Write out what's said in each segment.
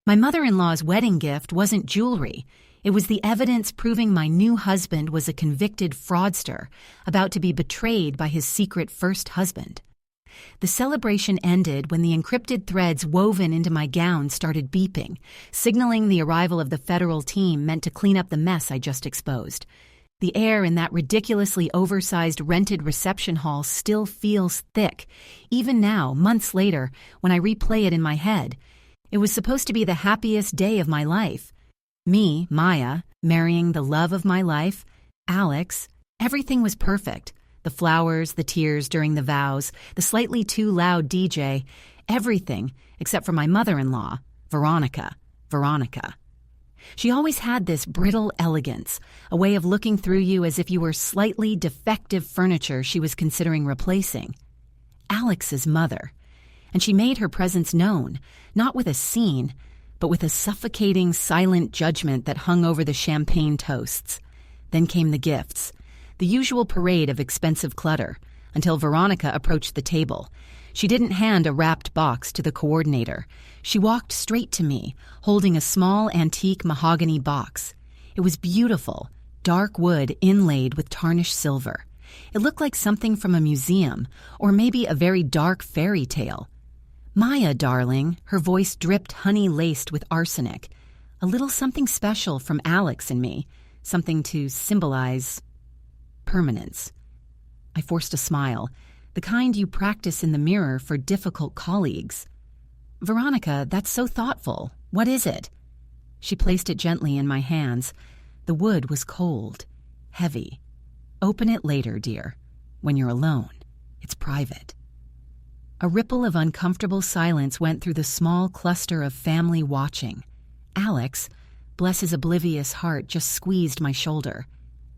My mother-in-law's wedding gift wasn't jewelry. It was the evidence proving my new husband was a convicted fraudster, about to be betrayed by his secret first husband. The celebration ended when the encrypted threads woven into my gown started beeping, signaling the arrival of the federal team meant to clean up the mess I just exposed. The air in that ridiculously oversized rented reception hall still feels thick, even now, months later, when I replay it in my head. It was supposed to be the happiest day of my life. Me, Maya, marrying the love of my life, Alex, everything was perfect. The flowers, the tears during the vows, the slightly too loud DJ, everything except for my mother-in-law, Veronica. She always had this brittle elegance, a way of looking through you as if you were slightly defective furniture she was considering replacing. Alex's mother. And she made her presence known, not with a scene, but with a suffocating, silent judgment that hung over the champagne toasts. Then came the gifts, the usual parade of expensive clutter, until Veronica approached the table. She didn't hand a wrapped box to the coordinator. She walked straight to me, holding a small antique mahogany box. It was beautiful, dark wood inlaid with tarnished silver. It looked like something from a museum, or maybe a very dark fairy tale. Maya, darling, her voice dripped honey laced with arsenic. A little something special from Alex and me, something to symbolize permanence. I forced a smile, the kind you practice in the mirror for difficult colleagues. Veronica, that's so thoughtful. What is it? She placed it gently in my hands. The wood was cold, heavy. Open it later, dear. When you're alone. It's private. A ripple of uncomfortable silence went through the small cluster of family watching. Alex, bless his oblivious heart, just squeezed my shoulder.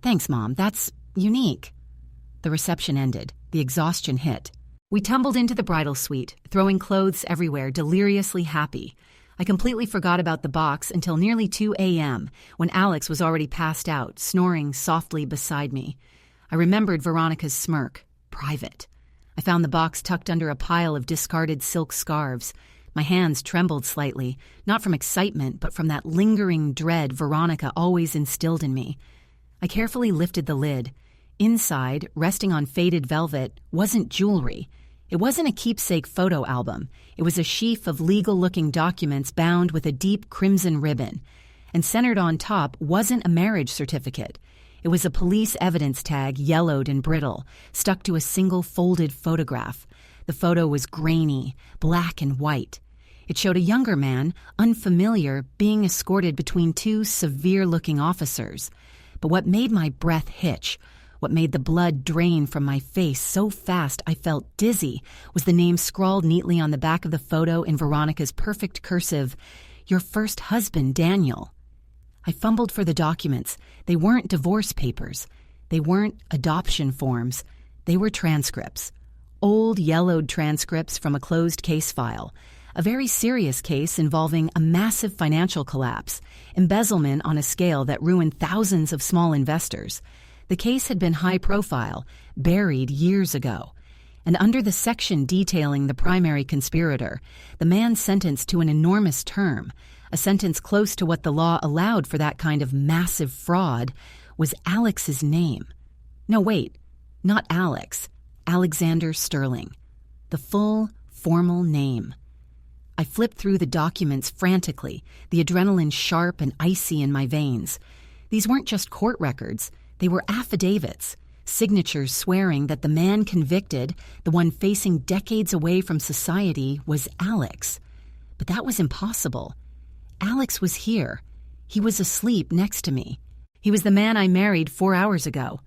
Thanks, Mom. That's unique. The reception ended. The exhaustion hit. We tumbled into the bridal suite, throwing clothes everywhere, deliriously happy. I completely forgot about the box until nearly 2 a.m., when Alex was already passed out, snoring softly beside me. I remembered Veronica's smirk. Private. I found the box tucked under a pile of discarded silk scarves. My hands trembled slightly, not from excitement, but from that lingering dread Veronica always instilled in me. I carefully lifted the lid. Inside, resting on faded velvet, wasn't jewelry. It wasn't a keepsake photo album. It was a sheaf of legal-looking documents bound with a deep crimson ribbon. And centered on top wasn't a marriage certificate. It was a police evidence tag, yellowed and brittle, stuck to a single folded photograph. The photo was grainy, black and white. It showed a younger man, unfamiliar, being escorted between two severe-looking officers. But what made my breath hitch, what made the blood drain from my face so fast I felt dizzy, was the name scrawled neatly on the back of the photo in Veronica's perfect cursive, "Your first husband, Daniel." I fumbled for the documents. They weren't divorce papers. They weren't adoption forms. They were transcripts. Old, yellowed transcripts from a closed case file. A very serious case involving a massive financial collapse, embezzlement on a scale that ruined thousands of small investors. The case had been high profile, buried years ago. And under the section detailing the primary conspirator, the man sentenced to an enormous term, a sentence close to what the law allowed for that kind of massive fraud, was Alex's name. No, wait, not Alex. Alexander Sterling. The full, formal name. I flipped through the documents frantically, the adrenaline sharp and icy in my veins. These weren't just court records. They were affidavits, signatures swearing that the man convicted, the one facing decades away from society, was Alex. But that was impossible. Alex was here. He was asleep next to me. He was the man I married 4 hours ago.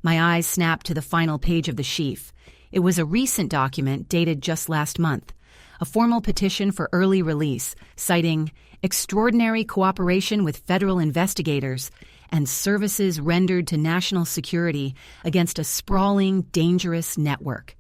My eyes snapped to the final page of the sheaf. It was a recent document dated just last month, a formal petition for early release, citing extraordinary cooperation with federal investigators and services rendered to national security against a sprawling, dangerous network.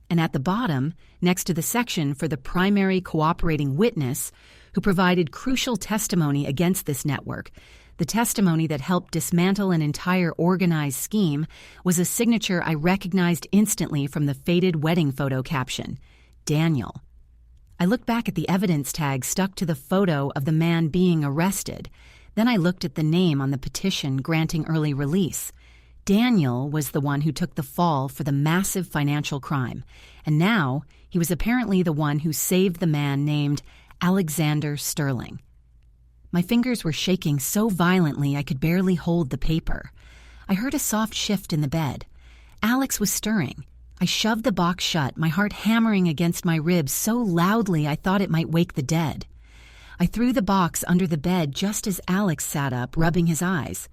And at the bottom, next to the section for the primary cooperating witness, who provided crucial testimony against this network, the testimony that helped dismantle an entire organized scheme, was a signature I recognized instantly from the faded wedding photo caption, Daniel. I looked back at the evidence tag stuck to the photo of the man being arrested. Then I looked at the name on the petition granting early release. Daniel was the one who took the fall for the massive financial crime, and now he was apparently the one who saved the man named Alexander Sterling. My fingers were shaking so violently I could barely hold the paper. I heard a soft shift in the bed. Alex was stirring. I shoved the box shut, my heart hammering against my ribs so loudly I thought it might wake the dead. I threw the box under the bed just as Alex sat up, rubbing his eyes.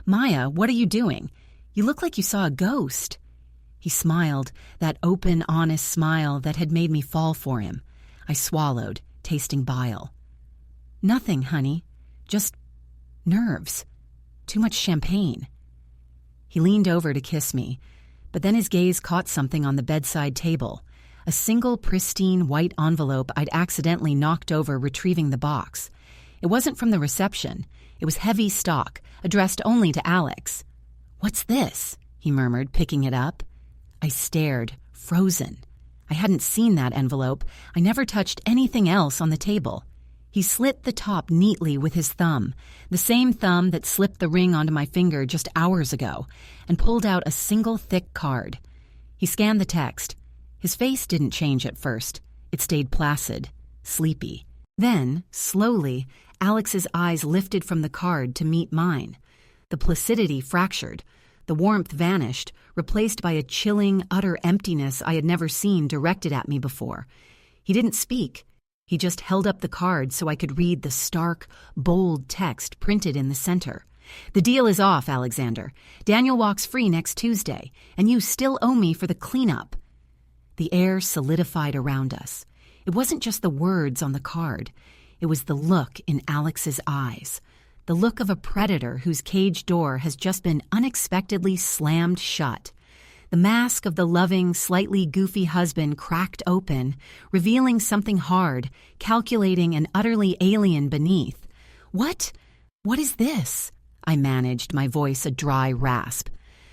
"Maya, what are you doing? You look like you saw a ghost." He smiled, that open, honest smile that had made me fall for him. I swallowed, tasting bile. "Nothing, honey. Just nerves. Too much champagne." He leaned over to kiss me, but then his gaze caught something on the bedside table, a single pristine white envelope I'd accidentally knocked over retrieving the box. It wasn't from the reception. It was heavy stock, addressed only to Alex. "What's this?" he murmured, picking it up. I stared, frozen. I hadn't seen that envelope. I never touched anything else on the table. He slit the top neatly with his thumb, the same thumb that slipped the ring onto my finger just hours ago, and pulled out a single thick card. He scanned the text. His face didn't change at first. It stayed placid, sleepy. Then, slowly, Alex's eyes lifted from the card to meet mine. The placidity fractured. The warmth vanished, replaced by a chilling, utter emptiness I had never seen directed at me before. He didn't speak. He just held up the card so I could read the stark, bold text printed in the center. "The deal is off, Alexander. Daniel walks free next Tuesday, and you still owe me for the cleanup." The air solidified around us. It wasn't just the words on the card. It was the look in Alex's eyes. The look of a predator whose cage door has just been unexpectedly slammed shut. The mask of the loving, slightly goofy husband cracked open, revealing something hard, calculating and utterly alien beneath. What is this?" I managed, my voice a dry rasp.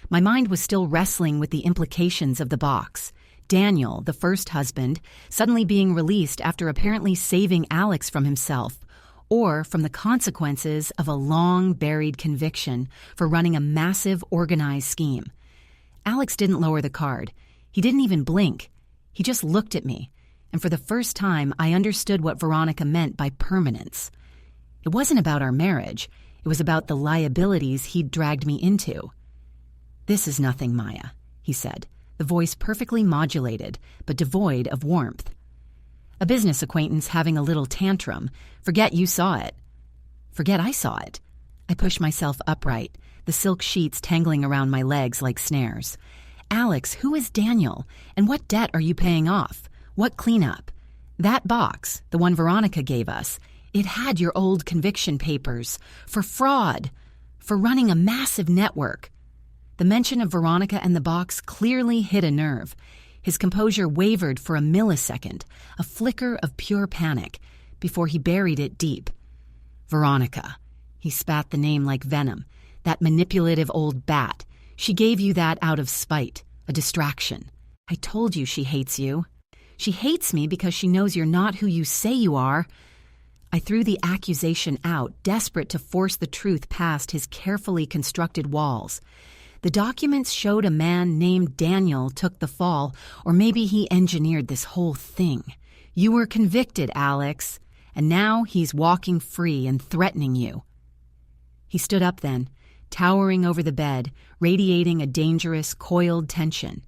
My mind was still wrestling with the implications of the box. Daniel, the first husband, suddenly being released after apparently saving Alex from himself, or from the consequences of a long-buried conviction for running a massive, organized scheme. Alex didn't lower the card. He didn't even blink. He just looked at me, and for the first time I understood what Veronica meant by permanence. It wasn't about our marriage. It was about the liabilities he'd dragged me into. "This is nothing, Maya," he said, the voice perfectly modulated, but devoid of warmth. "A business acquaintance having a little tantrum. Forget you saw it." "Forget I saw it." I pushed myself upright, the silk sheets tangling around my legs like snares. "Alex, who is Daniel? And what debt are you paying off? What cleanup? That box, the one Veronica gave us, it had your old conviction papers. For fraud. For running a massive network." The mention of Veronica and the box clearly hit a nerve. His composure wavered for a millisecond, a flicker of pure panic, before he buried it deep. "Veronica." He spat the name like venom. "That manipulative old bat. She gave you that out of spite, a distraction. I told you she hates you. She hates me because she knows you're not who you say you are." I threw the accusation out, desperate to force the truth past his carefully constructed walls. The documents showed a man named Daniel took the fall, or maybe he engineered this whole thing. "You were convicted, Alex, and now he's walking free and threatening you." He stood up then, towering over the bed, radiating a dangerous, coiled tension.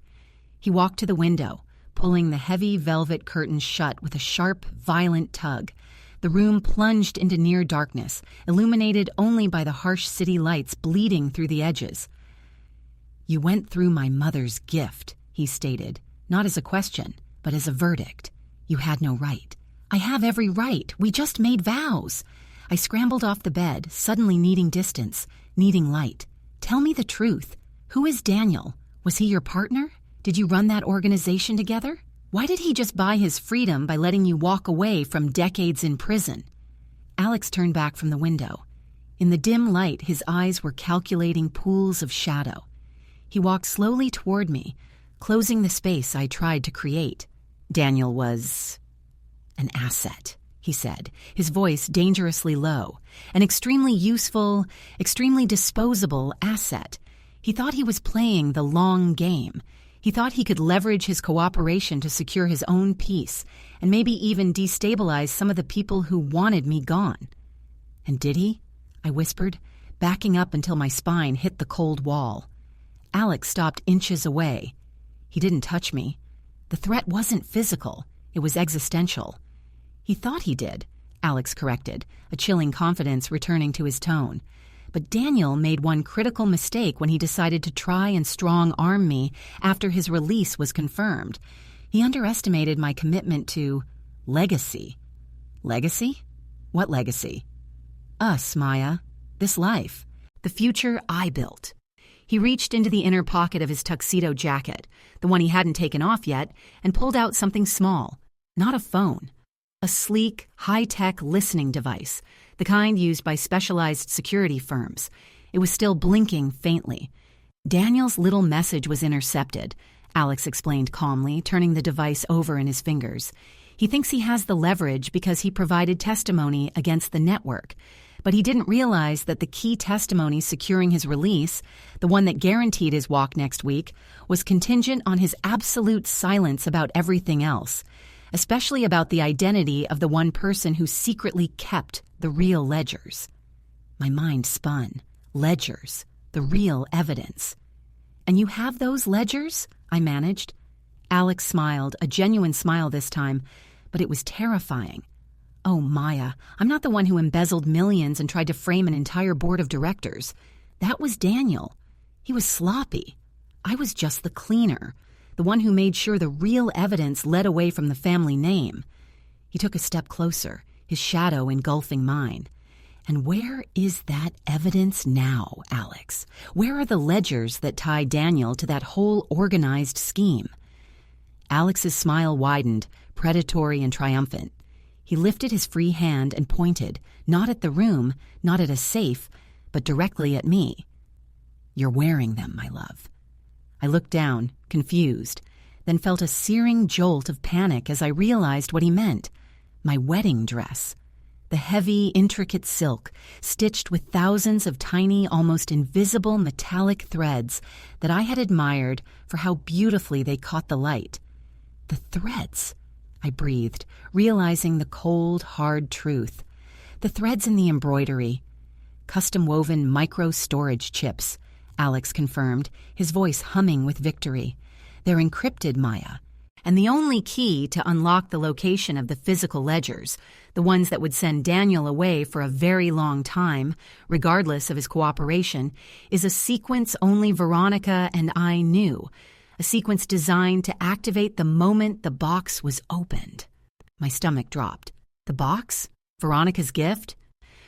He walked to the window, pulling the heavy velvet curtains shut with a sharp, violent tug. The room plunged into near darkness, illuminated only by the harsh city lights bleeding through the edges. "You went through my mother's gift," he stated, not as a question, but as a verdict. "You had no right." "I have every right. We just made vows." I scrambled off the bed, suddenly needing distance, needing light. "Tell me the truth. Who is Daniel? Was he your partner? Did you run that organization together? Why did he just buy his freedom by letting you walk away from decades in prison?" Alex turned back from the window. In the dim light, his eyes were calculating pools of shadow. He walked slowly toward me, closing the space I tried to create. "Daniel was An asset, he said, his voice dangerously low. An extremely useful, extremely disposable asset. He thought he was playing the long game. He thought he could leverage his cooperation to secure his own peace, and maybe even destabilize some of the people who wanted me gone. And did he? I whispered, backing up until my spine hit the cold wall. Alex stopped inches away. He didn't touch me. The threat wasn't physical. It was existential. He thought he did, Alex corrected, a chilling confidence returning to his tone. But Daniel made one critical mistake when he decided to try and strong-arm me after his release was confirmed. He underestimated my commitment to legacy. Legacy? What legacy? Us, Maya. This life. The future I built. He reached into the inner pocket of his tuxedo jacket, the one he hadn't taken off yet, and pulled out something small. Not a phone. A sleek, high-tech listening device, the kind used by specialized security firms. It was still blinking faintly. Daniel's little message was intercepted, Alex explained calmly, turning the device over in his fingers. He thinks he has the leverage because he provided testimony against the network. But he didn't realize that the key testimony securing his release, the one that guaranteed his walk next week, was contingent on his absolute silence about everything else, especially about the identity of the one person who secretly kept the real ledgers. My mind spun. Ledgers. The real evidence. "And you have those ledgers?" I managed. Alex smiled, a genuine smile this time, but it was terrifying. "Oh, Maya, I'm not the one who embezzled millions and tried to frame an entire board of directors. That was Daniel. He was sloppy. I was just the cleaner, the one who made sure the real evidence led away from the family name." He took a step closer, his shadow engulfing mine. "And where is that evidence now, Alex? Where are the ledgers that tie Daniel to that whole organized scheme?" Alex's smile widened, predatory and triumphant. He lifted his free hand and pointed, not at the room, not at a safe, but directly at me. "You're wearing them, my love." I looked down, confused, then felt a searing jolt of panic as I realized what he meant. My wedding dress. The heavy, intricate silk, stitched with thousands of tiny, almost invisible metallic threads that I had admired for how beautifully they caught the light. The threads, I breathed, realizing the cold, hard truth. The threads in the embroidery. Custom-woven micro-storage chips, Alex confirmed, his voice humming with victory. "They're encrypted, Maya. And the only key to unlock the location of the physical ledgers, the ones that would send Daniel away for a very long time, regardless of his cooperation, is a sequence only Veronica and I knew, a sequence designed to activate the moment the box was opened." My stomach dropped. The box? Veronica's gift?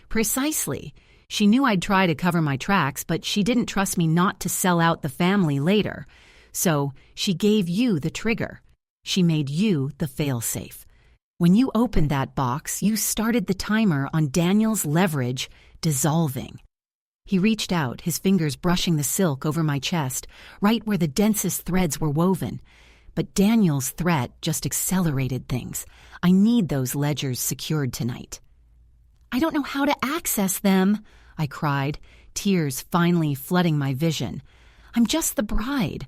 Precisely. She knew I'd try to cover my tracks, but she didn't trust me not to sell out the family later. So she gave you the trigger. She made you the failsafe. When you opened that box, you started the timer on Daniel's leverage dissolving. He reached out, his fingers brushing the silk over my chest, right where the densest threads were woven. But Daniel's threat just accelerated things. I need those ledgers secured tonight. "I don't know how to access them," I cried, tears finally flooding my vision. "I'm just the bride."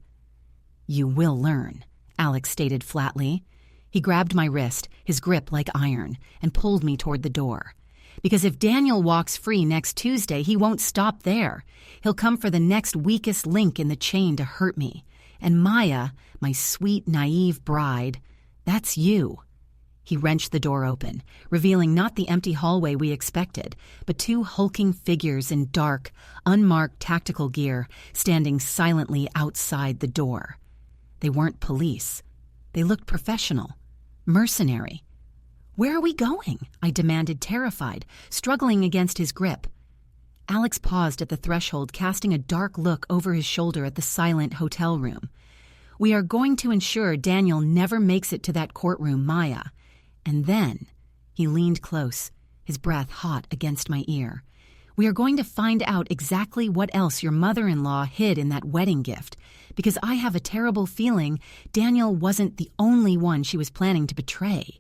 "You will learn," Alex stated flatly. He grabbed my wrist, his grip like iron, and pulled me toward the door. "Because if Daniel walks free next Tuesday, he won't stop there. He'll come for the next weakest link in the chain to hurt me. And Maya, my sweet, naive bride, that's you." He wrenched the door open, revealing not the empty hallway we expected, but two hulking figures in dark, unmarked tactical gear standing silently outside the door. They weren't police. They looked professional, mercenary. "Where are we going?" I demanded, terrified, struggling against his grip. Alex paused at the threshold, casting a dark look over his shoulder at the silent hotel room. "We are going to ensure Daniel never makes it to that courtroom, Maya. And then," he leaned close, his breath hot against my ear, "we are going to find out exactly what else your mother-in-law hid in that wedding gift, because I have a terrible feeling Daniel wasn't the only one she was planning to betray."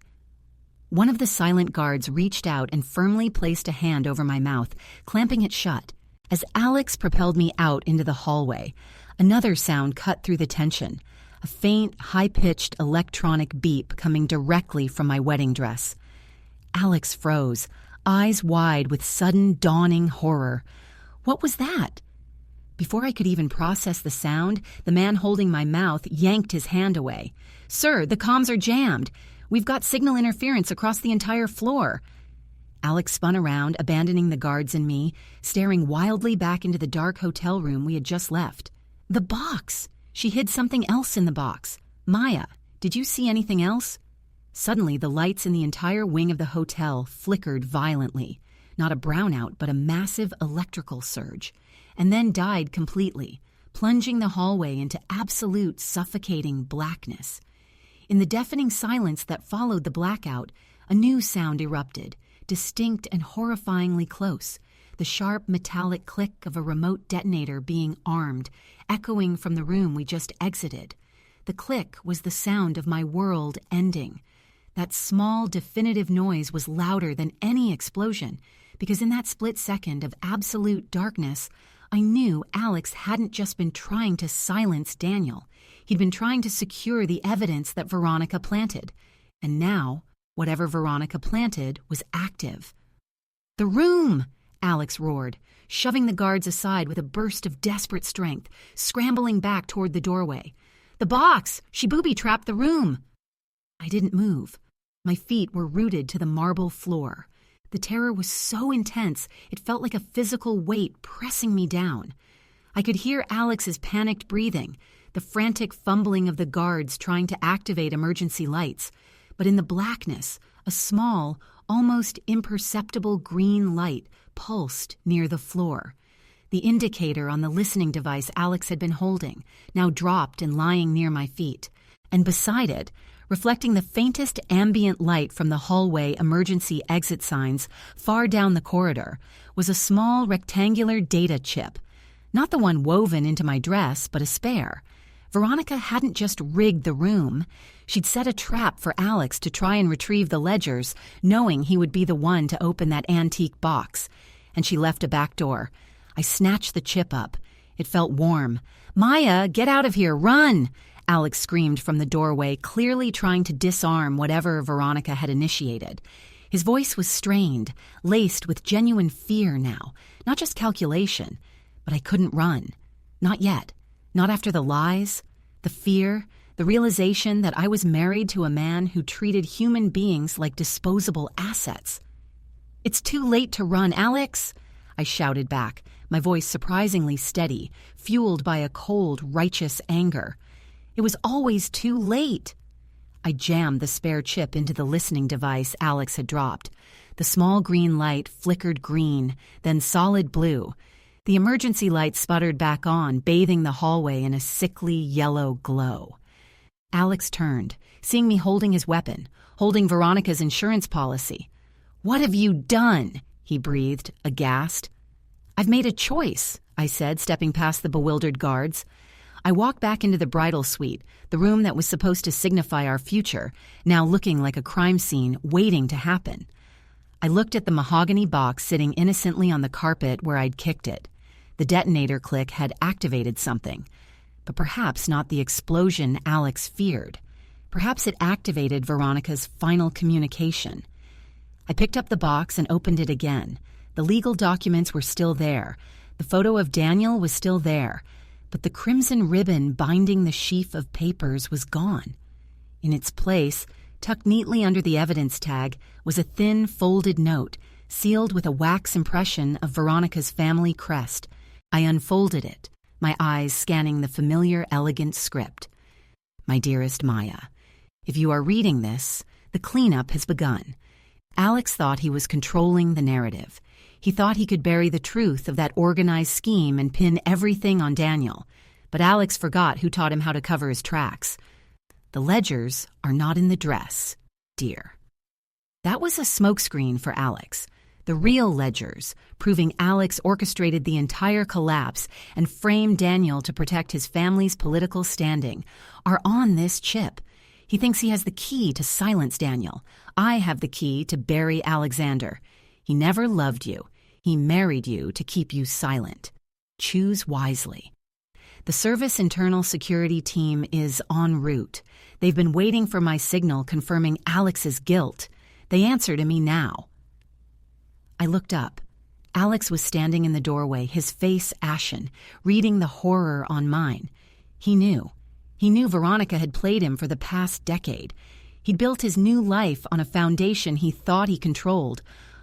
One of the silent guards reached out and firmly placed a hand over my mouth, clamping it shut. As Alex propelled me out into the hallway, another sound cut through the tension, a faint, high-pitched electronic beep coming directly from my wedding dress. Alex froze, eyes wide with sudden, dawning horror. What was that? Before I could even process the sound, the man holding my mouth yanked his hand away. "Sir, the comms are jammed. We've got signal interference across the entire floor." Alex spun around, abandoning the guards and me, staring wildly back into the dark hotel room we had just left. The box! She hid something else in the box. Maya, did you see anything else? Suddenly, the lights in the entire wing of the hotel flickered violently. Not a brownout, but a massive electrical surge. And then died completely, plunging the hallway into absolute suffocating blackness. In the deafening silence that followed the blackout, a new sound erupted, distinct and horrifyingly close, the sharp metallic click of a remote detonator being armed, echoing from the room we just exited. The click was the sound of my world ending. That small, definitive noise was louder than any explosion, because in that split second of absolute darkness, I knew Alex hadn't just been trying to silence Daniel. He'd been trying to secure the evidence that Veronica planted. And now, whatever Veronica planted was active. "The room!" Alex roared, shoving the guards aside with a burst of desperate strength, scrambling back toward the doorway. "The box! She booby-trapped the room!" I didn't move. My feet were rooted to the marble floor. The terror was so intense, it felt like a physical weight pressing me down. I could hear Alex's panicked breathing, the frantic fumbling of the guards trying to activate emergency lights. But in the blackness, a small, almost imperceptible green light pulsed near the floor. The indicator on the listening device Alex had been holding now dropped and lying near my feet. And beside it, reflecting the faintest ambient light from the hallway emergency exit signs far down the corridor, was a small rectangular data chip. Not the one woven into my dress, but a spare. Veronica hadn't just rigged the room. She'd set a trap for Alex to try and retrieve the ledgers, knowing he would be the one to open that antique box. And she left a back door. I snatched the chip up. It felt warm. "Maya, get out of here! Run!" Alex screamed from the doorway, clearly trying to disarm whatever Veronica had initiated. His voice was strained, laced with genuine fear now, not just calculation. But I couldn't run. Not yet. Not after the lies, the fear, the realization that I was married to a man who treated human beings like disposable assets. "It's too late to run, Alex!" I shouted back, my voice surprisingly steady, fueled by a cold, righteous anger. It was always too late. I jammed the spare chip into the listening device Alex had dropped. The small green light flickered green, then solid blue. The emergency light sputtered back on, bathing the hallway in a sickly yellow glow. Alex turned, seeing me holding his weapon, holding Veronica's insurance policy. "What have you done?" he breathed, aghast. "I've made a choice," I said, stepping past the bewildered guards. I walked back into the bridal suite, the room that was supposed to signify our future, now looking like a crime scene waiting to happen. I looked at the mahogany box sitting innocently on the carpet where I'd kicked it. The detonator click had activated something, but perhaps not the explosion Alex feared. Perhaps it activated Veronica's final communication. I picked up the box and opened it again. The legal documents were still there. The photo of Daniel was still there. But the crimson ribbon binding the sheaf of papers was gone. In its place, tucked neatly under the evidence tag, was a thin, folded note, sealed with a wax impression of Veronica's family crest. I unfolded it, my eyes scanning the familiar, elegant script. "My dearest Maya, if you are reading this, the cleanup has begun. Alex thought he was controlling the narrative. He thought he could bury the truth of that organized scheme and pin everything on Daniel. But Alex forgot who taught him how to cover his tracks. The ledgers are not in the dress, dear." That was a smokescreen for Alex. The real ledgers, proving Alex orchestrated the entire collapse and framed Daniel to protect his family's political standing, are on this chip. He thinks he has the key to silence Daniel. I have the key to bury Alexander. He never loved you. He married you to keep you silent. Choose wisely. The Service Internal Security Team is en route. They've been waiting for my signal confirming Alex's guilt. They answer to me now. I looked up. Alex was standing in the doorway, his face ashen, reading the horror on mine. He knew. He knew Veronica had played him for the past decade. He'd built his new life on a foundation he thought he controlled,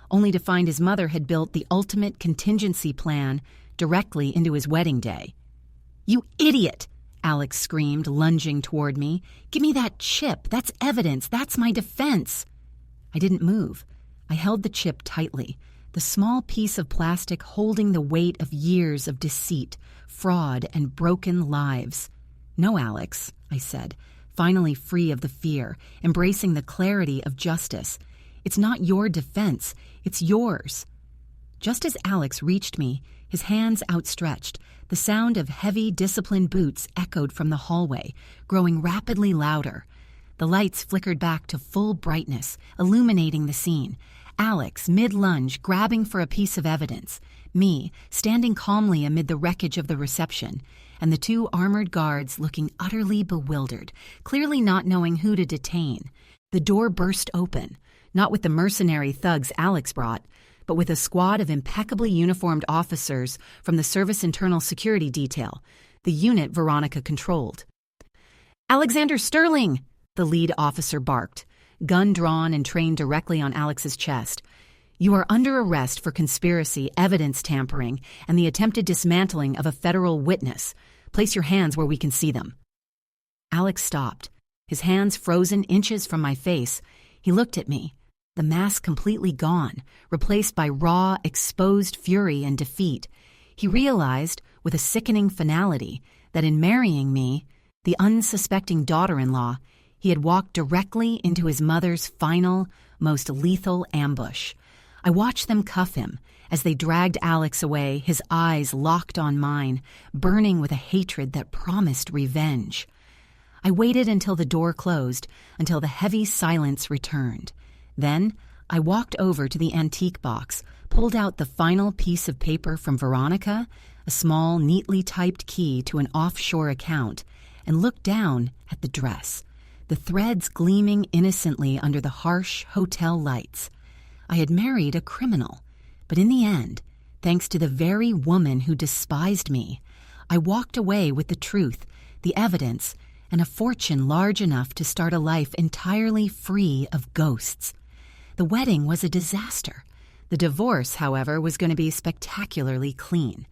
only to find his mother had built the ultimate contingency plan directly into his wedding day. "You idiot!" Alex screamed, lunging toward me. "Give me that chip. That's evidence. That's my defense." I didn't move. I held the chip tightly, the small piece of plastic holding the weight of years of deceit, fraud, and broken lives. "No, Alex," I said, finally free of the fear, embracing the clarity of justice. "It's not your defense. It's yours." Just as Alex reached me, his hands outstretched, the sound of heavy, disciplined boots echoed from the hallway, growing rapidly louder. The lights flickered back to full brightness, illuminating the scene. Alex, mid-lunge, grabbing for a piece of evidence. Me, standing calmly amid the wreckage of the reception. And the two armored guards looking utterly bewildered, clearly not knowing who to detain. The door burst open, not with the mercenary thugs Alex brought, but with a squad of impeccably uniformed officers from the Service Internal Security Detail, the unit Veronica controlled. "Alexander Sterling!" the lead officer barked, gun drawn and trained directly on Alex's chest. "You are under arrest for conspiracy, evidence tampering, and the attempted dismantling of a federal witness. Place your hands where we can see them." Alex stopped, his hands frozen inches from my face. He looked at me, the mask completely gone, replaced by raw, exposed fury and defeat. He realized, with a sickening finality, that in marrying me, the unsuspecting daughter-in-law, he had walked directly into his mother's final, most lethal ambush. I watched them cuff him as they dragged Alex away, his eyes locked on mine, burning with a hatred that promised revenge. I waited until the door closed, until the heavy silence returned. Then I walked over to the antique box, pulled out the final piece of paper from Veronica, a small, neatly typed key to an offshore account, and looked down at the dress, the threads gleaming innocently under the harsh hotel lights. I had married a criminal, but in the end, thanks to the very woman who despised me, I walked away with the truth, the evidence, and a fortune large enough to start a life entirely free of ghosts. The wedding was a disaster. The divorce, however, was going to be spectacularly clean.